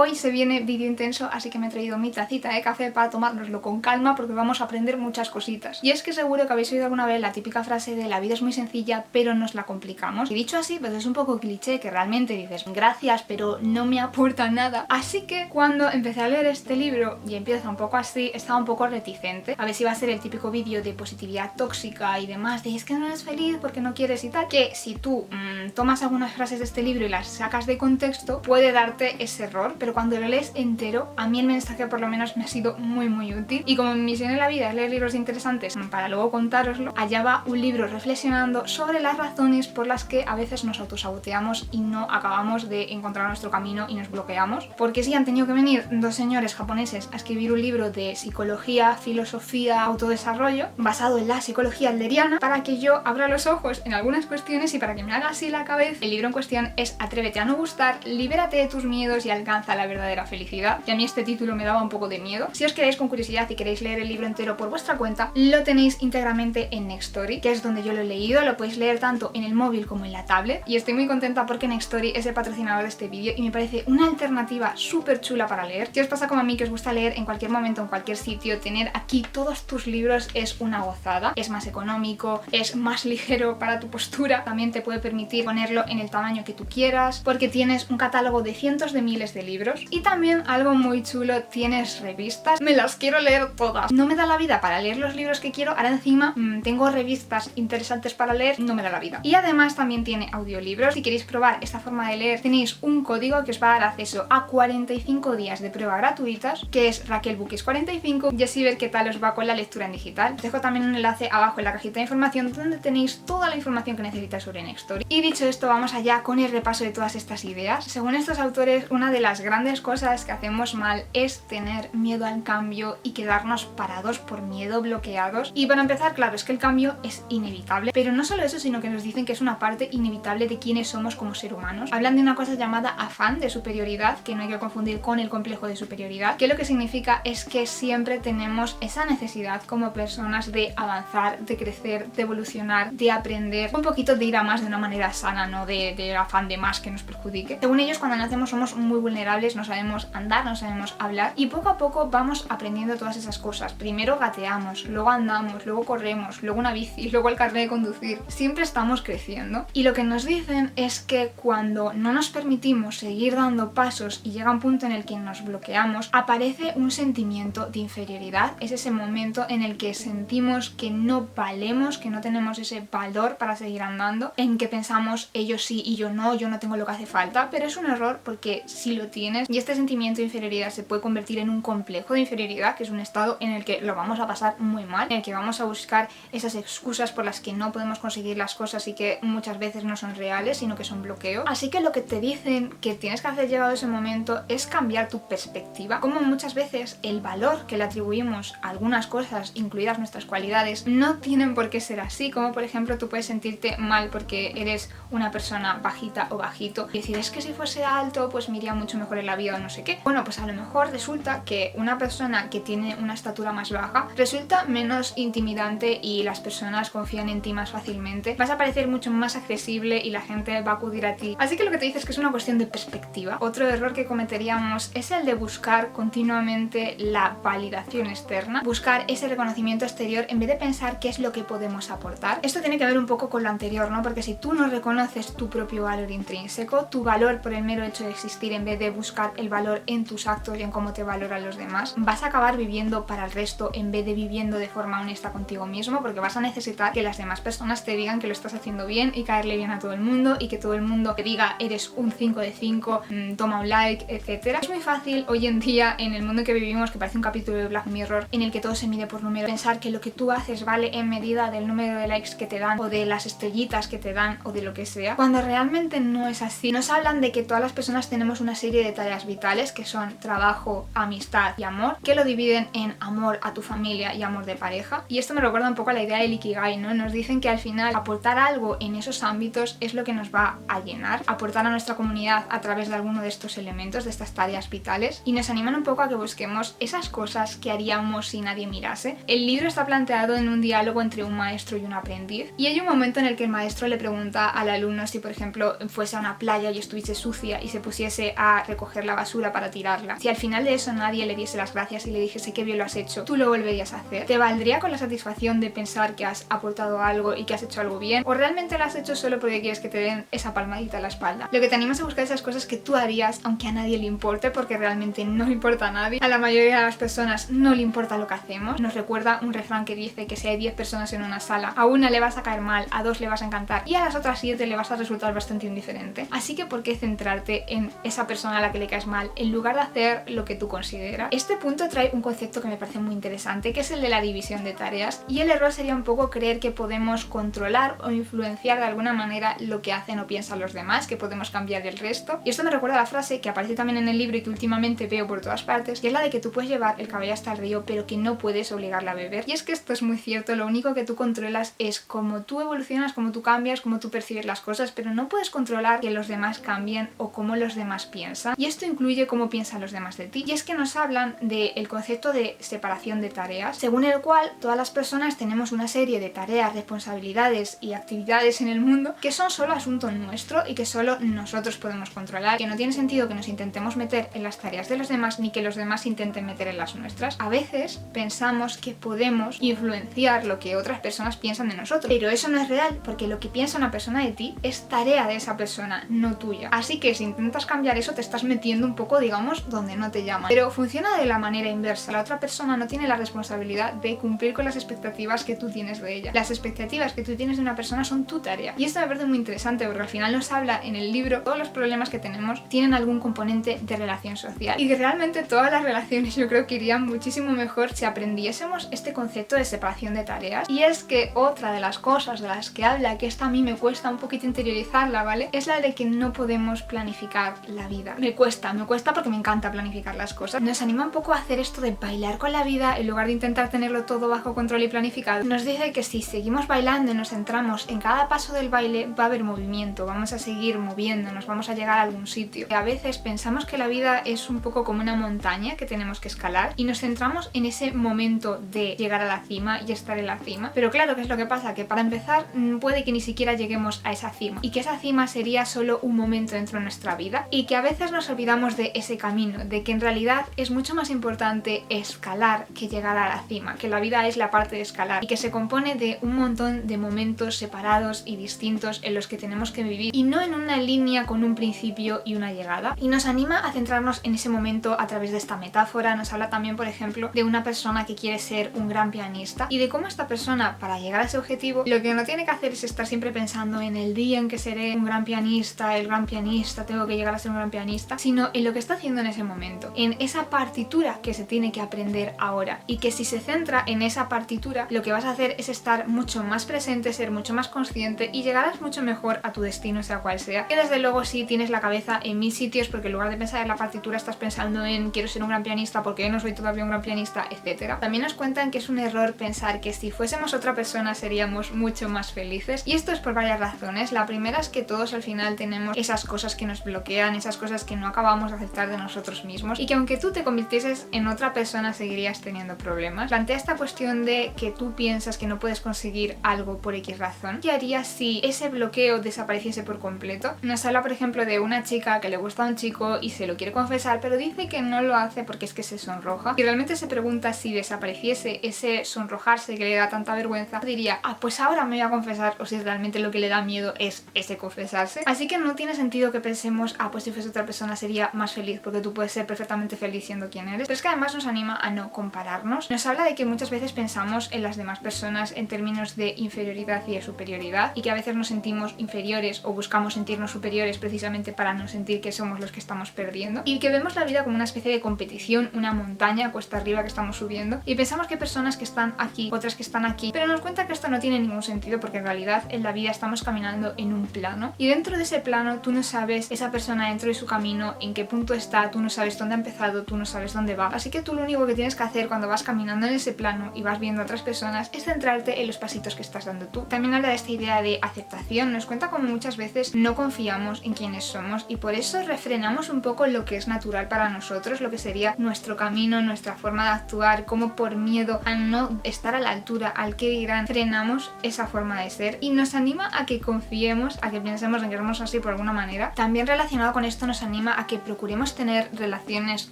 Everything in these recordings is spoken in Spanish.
Hoy se viene vídeo intenso, así que me he traído mi tacita de café para tomárnoslo con calma porque vamos a aprender muchas cositas. Y es que seguro que habéis oído alguna vez la típica frase de la vida es muy sencilla pero nos la complicamos. Y dicho así, pues es un poco cliché, que realmente dices gracias pero no me aporta nada. Así que cuando empecé a leer este libro y empieza un poco así, estaba un poco reticente a ver si iba a ser el típico vídeo de positividad tóxica y demás, de es que no eres feliz porque no quieres y tal, que si tú tomas algunas frases de este libro y las sacas de contexto puede darte ese error, pero cuando lo lees entero, a mí el mensaje por lo menos me ha sido muy útil. Y como mi misión en la vida es leer libros interesantes para luego contároslo, allá va un libro reflexionando sobre las razones por las que a veces nos autosaboteamos y no acabamos de encontrar nuestro camino y nos bloqueamos. Porque sí, han tenido que venir dos señores japoneses a escribir un libro de psicología, filosofía, autodesarrollo basado en la psicología adleriana para que yo abra los ojos en algunas cuestiones y para que me haga así la cabeza. El libro en cuestión es Atrévete a no gustar, libérate de tus miedos y alcanza la verdadera felicidad. Y a mí este título me daba un poco de miedo. Si os quedáis con curiosidad y queréis leer el libro entero por vuestra cuenta, lo tenéis íntegramente en Nextory, que es donde yo lo he leído. Lo podéis leer tanto en el móvil como en la tablet. Y estoy muy contenta porque Nextory es el patrocinador de este vídeo y me parece una alternativa súper chula para leer. Si os pasa como a mí, que os gusta leer en cualquier momento, en cualquier sitio, tener aquí todos tus libros es una gozada. Es más económico, es más ligero para tu postura. También te puede permitir ponerlo en el tamaño que tú quieras, porque tienes un catálogo de cientos de miles de libros. Y también algo muy chulo, tienes revistas. Me las quiero leer todas. No me da la vida para leer los libros que quiero, ahora encima tengo revistas interesantes para leer, no me da la vida. Y además también tiene audiolibros. Si queréis probar esta forma de leer, tenéis un código que os va a dar acceso a 45 días de prueba gratuitas, que es RaquelBookies45, y así ver qué tal os va con la lectura en digital. Os dejo también un enlace abajo en la cajita de información donde tenéis toda la información que necesitáis sobre Nextory. Y dicho esto, vamos allá con el repaso de todas estas ideas. Según estos autores, una de las grandes cosas que hacemos mal es tener miedo al cambio y quedarnos parados por miedo, bloqueados. Y para empezar, claro, es que el cambio es inevitable, pero no solo eso, sino que nos dicen que es una parte inevitable de quiénes somos como seres humanos. Hablan de una cosa llamada afán de superioridad, que no hay que confundir con el complejo de superioridad, que lo que significa es que siempre tenemos esa necesidad como personas de avanzar, de crecer, de evolucionar, de aprender, un poquito de ir a más de una manera sana, no de afán de más que nos perjudique. Según ellos, cuando nacemos somos muy vulnerables, no sabemos andar, no sabemos hablar, y poco a poco vamos aprendiendo todas esas cosas. Primero gateamos, luego andamos, luego corremos, luego una bici, luego el carnet de conducir. Siempre estamos creciendo. Y lo que nos dicen es que cuando no nos permitimos seguir dando pasos y llega un punto en el que nos bloqueamos, aparece un sentimiento de inferioridad. Es ese momento en el que sentimos que no valemos, que no tenemos ese valor para seguir andando, en que pensamos ellos sí y yo no tengo lo que hace falta, pero es un error porque sí lo tienes, y este sentimiento de inferioridad se puede convertir en un complejo de inferioridad, que es un estado en el que lo vamos a pasar muy mal, en el que vamos a buscar esas excusas por las que no podemos conseguir las cosas y que muchas veces no son reales, sino que son bloqueos. Así que lo que te dicen que tienes que hacer llegado ese momento es cambiar tu perspectiva, como muchas veces el valor que le atribuimos a algunas cosas, incluidas nuestras cualidades, no tienen por qué ser así, como por ejemplo tú puedes sentirte mal porque eres una persona bajita o bajito y decir es que si fuese alto pues me iría mucho mejor en la vida o no sé qué. Bueno, pues a lo mejor resulta que una persona que tiene una estatura más baja resulta menos intimidante y las personas confían en ti más fácilmente, vas a parecer mucho más accesible y la gente va a acudir a ti. Así que lo que te dice es que es una cuestión de perspectiva. Otro error que cometeríamos es el de buscar continuamente la validación externa, buscar ese reconocimiento exterior en vez de pensar qué es lo que podemos aportar. Esto tiene que ver un poco con lo anterior, ¿no? Porque si tú no reconoces tu propio valor intrínseco, tu valor por el mero hecho de existir, en vez de buscar el valor en tus actos y en cómo te valoran los demás, vas a acabar viviendo para el resto en vez de viviendo de forma honesta contigo mismo, porque vas a necesitar que las demás personas te digan que lo estás haciendo bien y caerle bien a todo el mundo y que todo el mundo te diga eres un 5 de 5, toma un like, etc. Es muy fácil hoy en día, en el mundo que vivimos, que parece un capítulo de Black Mirror en el que todo se mide por número, pensar que lo que tú haces vale en medida del número de likes que te dan o de las estrellitas que te dan o de lo que sea, cuando realmente no es así. Nos hablan de que todas las personas tenemos una serie de tareas vitales que son trabajo, amistad y amor, que lo dividen en amor a tu familia y amor de pareja, y esto me recuerda un poco a la idea del Ikigai, ¿no? Nos dicen que al final aportar algo en esos ámbitos es lo que nos va a llenar, aportar a nuestra comunidad a través de alguno de estos elementos, de estas tareas vitales, y nos animan un poco a que busquemos esas cosas que haríamos si nadie mirase. El libro está planteado en un diálogo entre un maestro y un aprendiz, y hay un momento en el que el maestro le pregunta al alumno si por ejemplo fuese a una playa y estuviese sucia y se pusiese a recoger recoger la basura para tirarla. Si al final de eso nadie le diese las gracias y le dijese qué bien lo has hecho, ¿tú lo volverías a hacer? ¿Te valdría con la satisfacción de pensar que has aportado algo y que has hecho algo bien? ¿O realmente lo has hecho solo porque quieres que te den esa palmadita en la espalda? Lo que te animas a buscar esas cosas que tú harías aunque a nadie le importe, porque realmente no le importa a nadie. A la mayoría de las personas no le importa lo que hacemos. Nos recuerda un refrán que dice que si hay 10 personas en una sala, a una le vas a caer mal, a 2 le vas a encantar y a las otras 7 le vas a resultar bastante indiferente. Así que ¿por qué centrarte en esa persona a la que le caes mal en lugar de hacer lo que tú consideras? Este punto trae un concepto que me parece muy interesante, que es el de la división de tareas, y el error sería un poco creer que podemos controlar o influenciar de alguna manera lo que hacen o piensan los demás, que podemos cambiar el resto. Y esto me recuerda a la frase que aparece también en el libro y que últimamente veo por todas partes, que es la de que tú puedes llevar el caballo hasta el río pero que no puedes obligarla a beber. Y es que esto es muy cierto, lo único que tú controlas es cómo tú evolucionas, cómo tú cambias, cómo tú percibes las cosas, pero no puedes controlar que los demás cambien o cómo los demás piensan. Y esto incluye cómo piensan los demás de ti. Y es que nos hablan del concepto de separación de tareas, según el cual todas las personas tenemos una serie de tareas, responsabilidades y actividades en el mundo que son solo asunto nuestro y que solo nosotros podemos controlar, que no tiene sentido que nos intentemos meter en las tareas de los demás ni que los demás intenten meter en las nuestras. A veces pensamos que podemos influenciar lo que otras personas piensan de nosotros, pero eso no es real, porque lo que piensa una persona de ti es tarea de esa persona, no tuya. Así que si intentas cambiar eso te estás metiendo un poco, digamos, donde no te llaman. Pero funciona de la manera inversa. La otra persona no tiene la responsabilidad de cumplir con las expectativas que tú tienes de ella. Las expectativas que tú tienes de una persona son tu tarea. Y esto me parece muy interesante porque al final nos habla en el libro todos los problemas que tenemos tienen algún componente de relación social. Y que realmente todas las relaciones yo creo que irían muchísimo mejor si aprendiésemos este concepto de separación de tareas. Y es que otra de las cosas de las que habla, que esta a mí me cuesta un poquito interiorizarla, ¿vale? Es la de que no podemos planificar la vida. Me cuesta porque me encanta planificar las cosas. Nos anima un poco a hacer esto de bailar con la vida en lugar de intentar tenerlo todo bajo control y planificado. Nos dice que si seguimos bailando y nos centramos en cada paso del baile va a haber movimiento, vamos a seguir moviéndonos, vamos a llegar a algún sitio. A veces pensamos que la vida es un poco como una montaña que tenemos que escalar y nos centramos en ese momento de llegar a la cima y estar en la cima. Pero claro, ¿qué es lo que pasa? Que para empezar puede que ni siquiera lleguemos a esa cima y que esa cima sería solo un momento dentro de nuestra vida y que a veces nos olvidamos de ese camino, de que en realidad es mucho más importante escalar que llegar a la cima, que la vida es la parte de escalar y que se compone de un montón de momentos separados y distintos en los que tenemos que vivir y no en una línea con un principio y una llegada. Y nos anima a centrarnos en ese momento a través de esta metáfora. Nos habla también, por ejemplo, de una persona que quiere ser un gran pianista y de cómo esta persona, para llegar a ese objetivo, lo que no tiene que hacer es estar siempre pensando en el día en que seré un gran pianista, el gran pianista, tengo que llegar a ser un gran pianista, sino en lo que está haciendo en ese momento, en esa partitura que se tiene que aprender ahora, y que si se centra en esa partitura, lo que vas a hacer es estar mucho más presente, ser mucho más consciente y llegarás mucho mejor a tu destino, sea cual sea. Que desde luego si tienes la cabeza en 1000 sitios, porque en lugar de pensar en la partitura estás pensando en quiero ser un gran pianista porque yo no soy todavía un gran pianista, etc. También nos cuentan que es un error pensar que si fuésemos otra persona seríamos mucho más felices, y esto es por varias razones. La primera es que todos al final tenemos esas cosas que nos bloquean, esas cosas que no acabamos de aceptar de nosotros mismos, y que aunque tú te convirtieses en otra persona seguirías teniendo problemas. Plantea esta cuestión de que tú piensas que no puedes conseguir algo por X razón. ¿Qué harías si ese bloqueo desapareciese por completo? Nos habla, por ejemplo, de una chica que le gusta a un chico y se lo quiere confesar, pero dice que no lo hace porque es que se sonroja, y realmente se pregunta si desapareciese ese sonrojarse que le da tanta vergüenza, diría, pues ahora me voy a confesar, o si realmente lo que le da miedo es ese confesarse. Así que no tiene sentido que pensemos, pues si fuese otra persona sería más feliz, porque tú puedes ser perfectamente feliz siendo quien eres. Pero es que además nos anima a no compararnos. Nos habla de que muchas veces pensamos en las demás personas en términos de inferioridad y de superioridad, y que a veces nos sentimos inferiores o buscamos sentirnos superiores precisamente para no sentir que somos los que estamos perdiendo, y que vemos la vida como una especie de competición, una montaña cuesta arriba que estamos subiendo, y pensamos que hay personas que están aquí, otras que están aquí, pero nos cuenta que esto no tiene ningún sentido, porque en realidad en la vida estamos caminando en un plano, y dentro de ese plano tú no sabes esa persona dentro de su camino en qué punto está, tú no sabes dónde ha empezado, tú no sabes dónde va. Así que tú lo único que tienes que hacer cuando vas caminando en ese plano y vas viendo a otras personas es centrarte en los pasitos que estás dando tú. También habla de esta idea de aceptación. Nos cuenta cómo muchas veces no confiamos en quienes somos y por eso refrenamos un poco lo que es natural para nosotros, lo que sería nuestro camino, nuestra forma de actuar, como por miedo a no estar a la altura, al que dirán, frenamos esa forma de ser, y nos anima a que confiemos, a que pensemos en que somos así por alguna manera. También relacionado con esto nos anima anima a que procuremos tener relaciones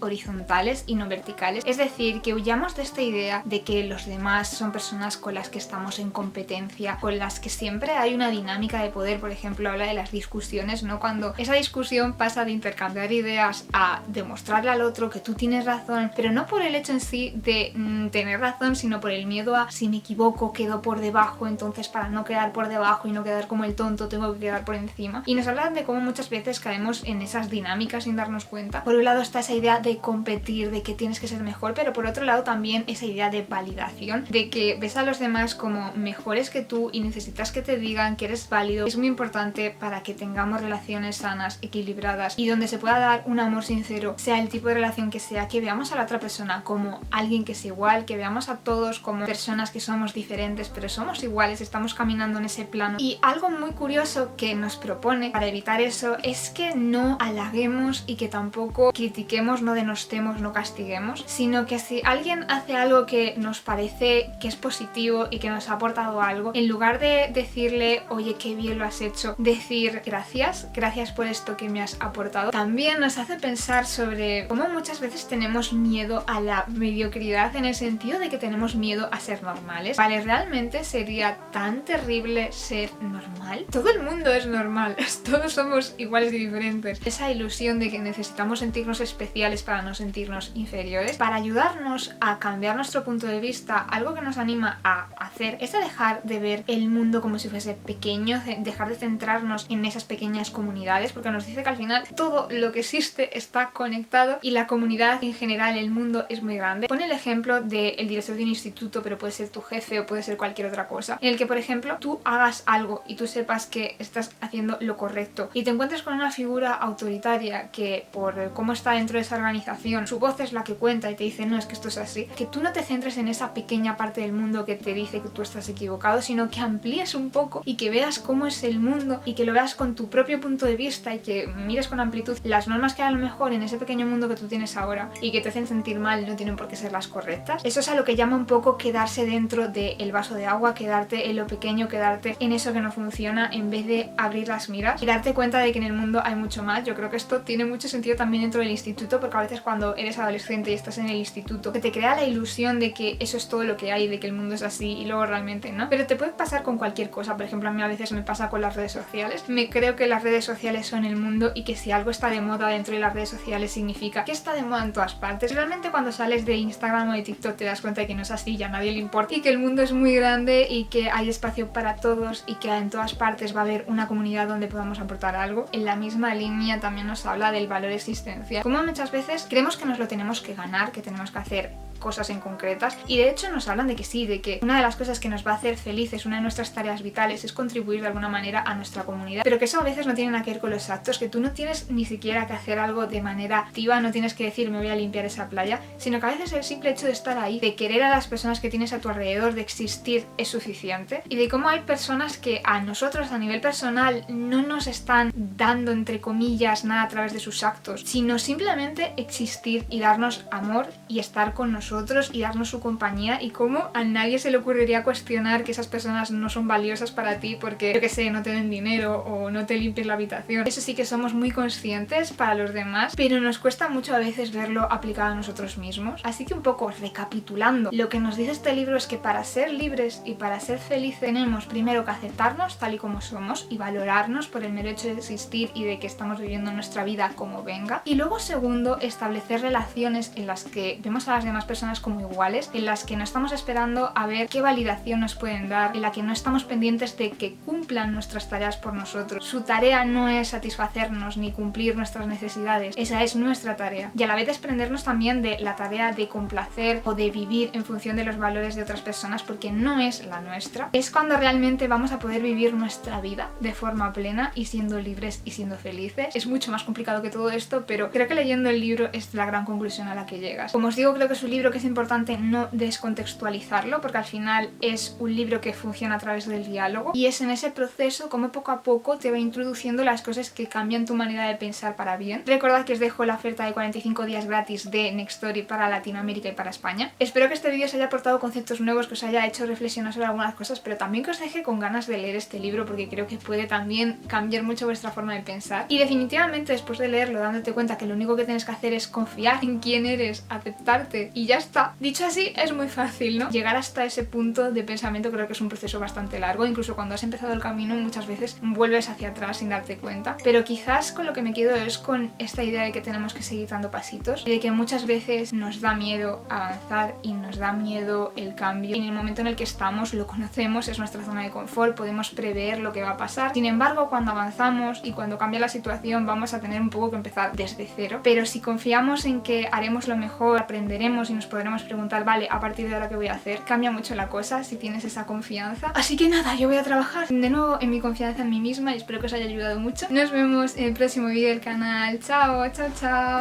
horizontales y no verticales, es decir, que huyamos de esta idea de que los demás son personas con las que estamos en competencia, con las que siempre hay una dinámica de poder. Por ejemplo, habla de las discusiones, ¿no? Cuando esa discusión pasa de intercambiar ideas a demostrarle al otro que tú tienes razón, pero no por el hecho en sí de tener razón, sino por el miedo a si me equivoco quedo por debajo, entonces para no quedar por debajo y no quedar como el tonto tengo que quedar por encima. Y nos hablan de cómo muchas veces caemos en esas dinámicas sin darnos cuenta. Por un lado está esa idea de competir, de que tienes que ser mejor, pero por otro lado también esa idea de validación, de que ves a los demás como mejores que tú y necesitas que te digan que eres válido. Es muy importante para que tengamos relaciones sanas, equilibradas y donde se pueda dar un amor sincero, sea el tipo de relación que sea, que veamos a la otra persona como alguien que es igual, que veamos a todos como personas que somos diferentes pero somos iguales, estamos caminando en ese plano. Y algo muy curioso que nos propone para evitar eso es que no halaguemos y que tampoco critiquemos, no denostemos, no castiguemos, sino que si alguien hace algo que nos parece que es positivo y que nos ha aportado algo, en lugar de decirle oye qué bien lo has hecho, decir gracias por esto que me has aportado, también nos hace pensar sobre cómo muchas veces tenemos miedo a la mediocridad, en el sentido de que tenemos miedo a ser normales. Vale, ¿realmente sería tan terrible ser normal? Todo el mundo es normal, todos somos iguales y diferentes. Esa ilusión de que necesitamos sentirnos especiales para no sentirnos inferiores. Para ayudarnos a cambiar nuestro punto de vista, algo que nos anima a hacer es a dejar de ver el mundo como si fuese pequeño, dejar de centrarnos en esas pequeñas comunidades, porque nos dice que al final todo lo que existe está conectado y la comunidad en general, el mundo es muy grande. Pone el ejemplo del director de un instituto, pero puede ser tu jefe o puede ser cualquier otra cosa, en el que por ejemplo tú hagas algo y tú sepas que estás haciendo lo correcto y te encuentres con una figura autoritaria que por cómo está dentro de esa organización su voz es la que cuenta y te dice no, es que esto es así, que tú no te centres en esa pequeña parte del mundo que te dice que tú estás equivocado, sino que amplíes un poco y que veas cómo es el mundo y que lo veas con tu propio punto de vista y que mires con amplitud las normas que a lo mejor en ese pequeño mundo que tú tienes ahora y que te hacen sentir mal no tienen por qué ser las correctas. Eso es a lo que llama un poco quedarse dentro del vaso de agua, quedarte en lo pequeño, quedarte en eso que no funciona en vez de abrir las miras y darte cuenta de que en el mundo hay mucho más. Yo creo que esto tiene mucho sentido también dentro del instituto, porque a veces cuando eres adolescente y estás en el instituto que te crea la ilusión de que eso es todo lo que hay, de que el mundo es así y luego realmente no. Pero te puede pasar con cualquier cosa. Por ejemplo, a mí a veces me pasa con las redes sociales. Me creo que las redes sociales son el mundo y que si algo está de moda dentro de las redes sociales significa que está de moda en todas partes. Realmente cuando sales de Instagram o de TikTok te das cuenta de que no es así, ya a nadie le importa y que el mundo es muy grande y que hay espacio para todos y que en todas partes va a haber una comunidad donde podamos aportar algo. En la misma línea también nos habla del valor existencial. Como muchas veces creemos que nos lo tenemos que ganar, que tenemos que hacer cosas en concretas y de hecho nos hablan de que sí, de que una de las cosas que nos va a hacer felices, una de nuestras tareas vitales es contribuir de alguna manera a nuestra comunidad, pero que eso a veces no tiene nada que ver con los actos, que tú no tienes ni siquiera que hacer algo de manera activa, no tienes que decir me voy a limpiar esa playa, sino que a veces el simple hecho de estar ahí, de querer a las personas que tienes a tu alrededor, de existir es suficiente y de cómo hay personas que a nosotros a nivel personal no nos están dando entre comillas nada a través de sus actos, sino simplemente existir y darnos amor y estar con nosotros y darnos su compañía y cómo a nadie se le ocurriría cuestionar que esas personas no son valiosas para ti porque, yo que sé, no te den dinero o no te limpies la habitación. Eso sí que somos muy conscientes para los demás, pero nos cuesta mucho a veces verlo aplicado a nosotros mismos. Así que un poco recapitulando, lo que nos dice este libro es que para ser libres y para ser felices tenemos primero que aceptarnos tal y como somos y valorarnos por el mero hecho de existir y de que estamos viviendo nuestra vida como venga. Y luego segundo, establecer relaciones en las que vemos a las demás personas como iguales, en las que no estamos esperando a ver qué validación nos pueden dar, en la que no estamos pendientes de que cumplan nuestras tareas por nosotros. Su tarea no es satisfacernos ni cumplir nuestras necesidades, esa es nuestra tarea. Y a la vez desprendernos también de la tarea de complacer o de vivir en función de los valores de otras personas porque no es la nuestra. Es cuando realmente vamos a poder vivir nuestra vida de forma plena y siendo libres y siendo felices. Es mucho más complicado que todo esto, pero creo que leyendo el libro es la gran conclusión a la que llegas. Como os digo, creo que es un libro que es importante no descontextualizarlo porque al final es un libro que funciona a través del diálogo y es en ese proceso como poco a poco te va introduciendo las cosas que cambian tu manera de pensar para bien. Recordad que os dejo la oferta de 45 días gratis de Nextory para Latinoamérica y para España. Espero que este vídeo os haya aportado conceptos nuevos, que os haya hecho reflexionar sobre algunas cosas, pero también que os deje con ganas de leer este libro porque creo que puede también cambiar mucho vuestra forma de pensar. Y definitivamente después de leerlo dándote cuenta que lo único que tienes que hacer es confiar en quién eres, aceptarte y ya está. Dicho así, es muy fácil, ¿no? Llegar hasta ese punto de pensamiento creo que es un proceso bastante largo, incluso cuando has empezado el camino muchas veces vuelves hacia atrás sin darte cuenta, pero quizás con lo que me quedo es con esta idea de que tenemos que seguir dando pasitos y de que muchas veces nos da miedo avanzar y nos da miedo el cambio. Y en el momento en el que estamos lo conocemos, es nuestra zona de confort, podemos prever lo que va a pasar. Sin embargo, cuando avanzamos y cuando cambia la situación vamos a tener un poco que empezar desde cero, pero si confiamos en que haremos lo mejor, aprenderemos y nos podremos preguntar, vale, a partir de ahora qué voy a hacer, cambia mucho la cosa si tienes esa confianza. Así que nada, yo voy a trabajar de nuevo en mi confianza en mí misma y espero que os haya ayudado mucho. Nos vemos en el próximo vídeo del canal. Chao, chao, chao.